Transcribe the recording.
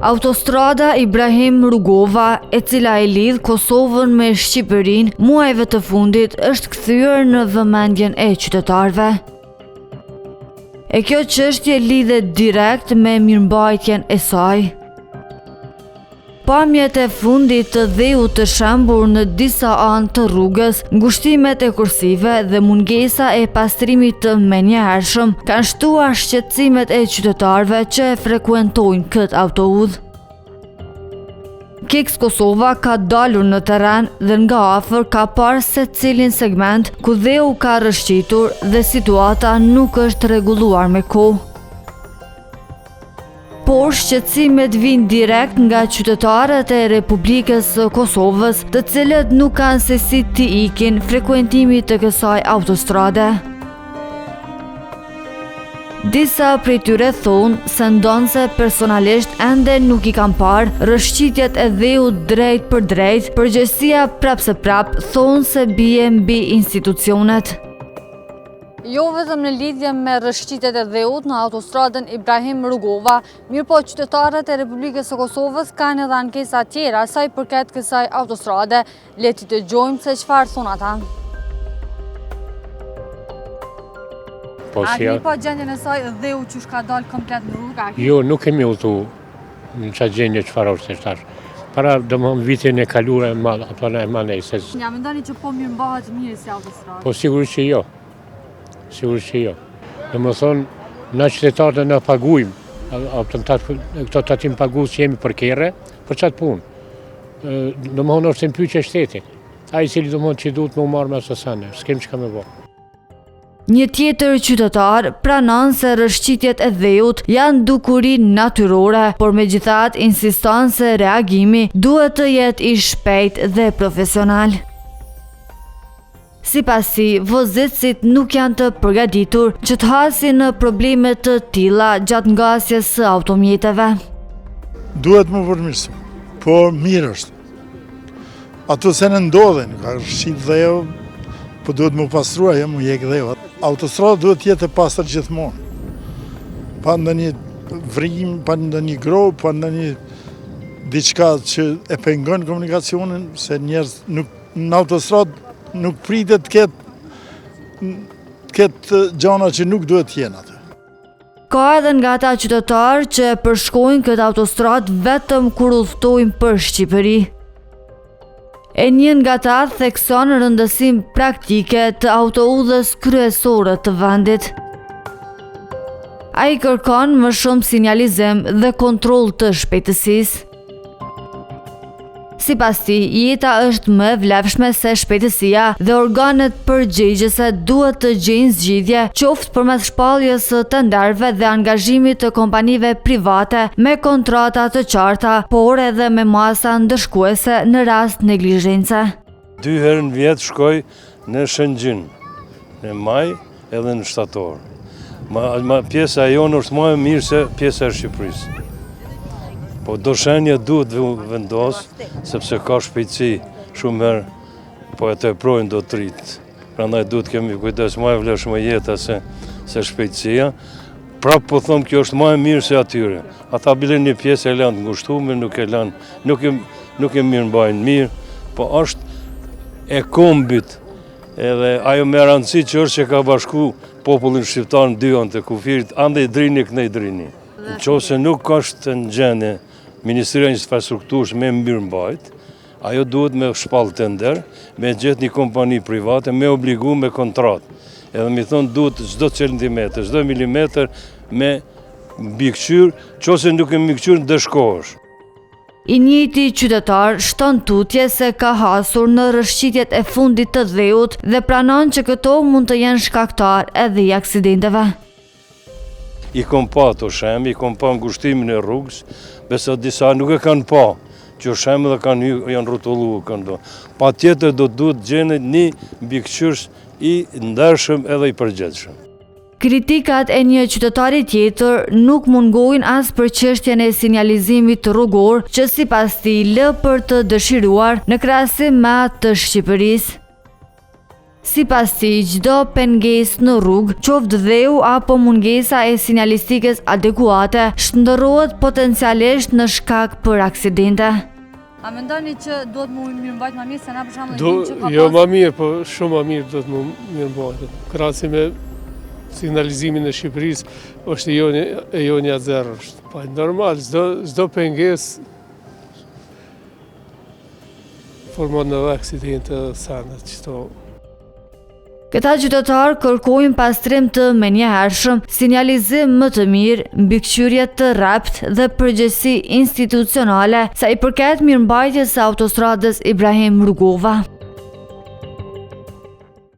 Autostrada Ibrahim Rugova, e cila e lidh Kosovën me Shqipërinë muajve të fundit, është kthyer në vëmendjen e qytetarëve. E kjo çështje lidhet direkt me mirëmbajtjen e saj. Pamjet e fundit të dheut të shembur në disa anë të rrugës, ngushtimet e kursive dhe mungesa e pastrimit të menjëhershëm kanë shtuar shqetësimet e qytetarëve që e frekuentojnë këtë autoudhë. Kiks Kosova ka dalur në terren dhe nga afër ka parë se cilin segment ku dheu ka rrëshqitur dhe situata nuk është rregulluar me kohë. Por shqetësimet vijnë direkt nga qytetarët e Republikës së Kosovës, të cilët nuk kanë se si të ikin frekuentimit të kësaj autostrade. Disa prej tyre thonë se ndonse personalisht ende nuk i kanë parë rrëshqitjet e dheut drejt për drejt, përgjegjësia prap se prap thonë se bie mbi institucionet. Jo vetëm në lidhje me rrëshqitjet e dheut në autostradën Ibrahim Rugova, mirëpo qytetarët e Republikës së Kosovës kanë edhe ankesa tjera sa i përket kësaj autostrade. Le t'i dëgjojmë se çfarë thonë ata. A keni pa gjendjen e saj dheu që ka dalë komplet në rrugë? Jo, nuk kemi udhëtu në çfarë gjendje çfarë është tash. Para domthon vitin e kaluar apo na e manej. Ja mendoni që po mirëmbahet mirë si autostradë? Po sigurisht që jo. Sigurisht që jo. Domethënë, na qytetarët na paguajmë, këto tatim pagues që jemi për kerre, për çat punë. Domethënë është një pyetje shteti. Ai i cili domethënë që duhet më marrë me asasane, s'kem çka më bëj. Një tjetër qytetar pranon se rrëshqitjet e dheut janë dukuri natyrore, por megjithatë insiston se reagimi duhet të jetë i shpejtë dhe profesional. Sipas tij, vozëdësit nuk janë të përgatitur që të hasin në probleme të tilla gjatë ngasjes së automjeteve. Duhet më përmirësu, por mirë është. Ato se në ndodhen, ka rrëshqit dheu, po duhet më pastrua, më jek dheu. Autostrada duhet jetë e pastër gjithmonë. Pa ndonjë vrim, pa ndonjë grov, pa ndonjë diçka që e pengon komunikacionin, se njerëz në autostradë nuk pritet këtë gjana që nuk duhet jenë atë. Ka edhe nga ata qytetarë që përshkojnë këtë autostradë vetëm kur udhtojnë për Shqipëri. E një nga ta thekson rëndësim praktike të autoudhës kryesore të vendit. Ai kërkon më shumë sinjalizim dhe kontroll të shpejtësisë. Sipas tij, jeta është më e vlefshme se shpejtësia dhe organet përgjegjëse duhet të gjejnë zgjidhje, qoftë përmes shpalljes së tenderëve dhe angazhimit të kompanive private me kontrata të qarta, por edhe me masa ndëshkuese në rast neglizhence. 2 herë në vjet shkoj në Shëngjin, në maj edhe në shtator. Pjesa jonë është më e mirë se pjesa e Shqipërisë. Po doshenja duhet vendos, sepse ka shpejtësi shumë herë, po e teprojnë do të rritë. Prandaj duhet kemi kujdes më e vlefshme jeta se shpejtësia. Prapë po them kjo është më e mirë se atyre. Ata bile një pjesë e lanë të ngushtuar, nuk e mirëmbajnë mirë, po është e kombit. Edhe ajo me rëndësi që është që ka bashku popullin shqiptar në 2 anë të kufirit, andej drini kënej drini. Nëse nuk është në gjendje Ministria e Infrastrukturës me mirëmbajt, ajo duhet me shpall tender, me gjetë një kompani private, me obligu me kontratë. Edhe mi thonë duhet çdo centimetër, çdo milimetër me mbikëqyr, nëse nuk e mbikëqyr dëshkohesh. I njëjti qytetar shton tutje se ka hasur në rrëshqitjet e fundit të dheut dhe pranon që këto mund të jenë shkaktar edhe i aksidenteve. I kom pa ato shem, i kom pa ngushtimin e rrugës, besa disa nuk e kanë pa, që shem dhe janë rrotullu. Pa tjetër do duhet gjenë një mbikëqyrës i ndershëm edhe i përgjithshëm. Kritikat e një qytetari tjetër nuk mungojnë as për çështjen e sinjalizimit rrugor, që sipas tij lë për të dëshiruar në krahasim me atë të Shqipërisë. Sipas tij, çdo pengesë në rrugë, qoftë dheu apo mungesa e sinjalistikës adekuate, shndërrohet potencialisht në shkak për aksidente. A mendoni që duhet më mirëmbajt më mirë se na për shembull që ka Jo më mirë, po shumë më mirë duhet më mirëmbajt. Krahasim me signalizimin e Shqipërisë është e jonja zero është. Po normal, çdo pengesë formon në aksidente sana çto. Këta qytetarë kërkojnë pastrim të menjëhershëm, sinjalizim më të mirë, mbikëqyrje të rrapt dhe përgjegjësi institucionale sa i përket mirëmbajtjes së autostradës Ibrahim Rugova.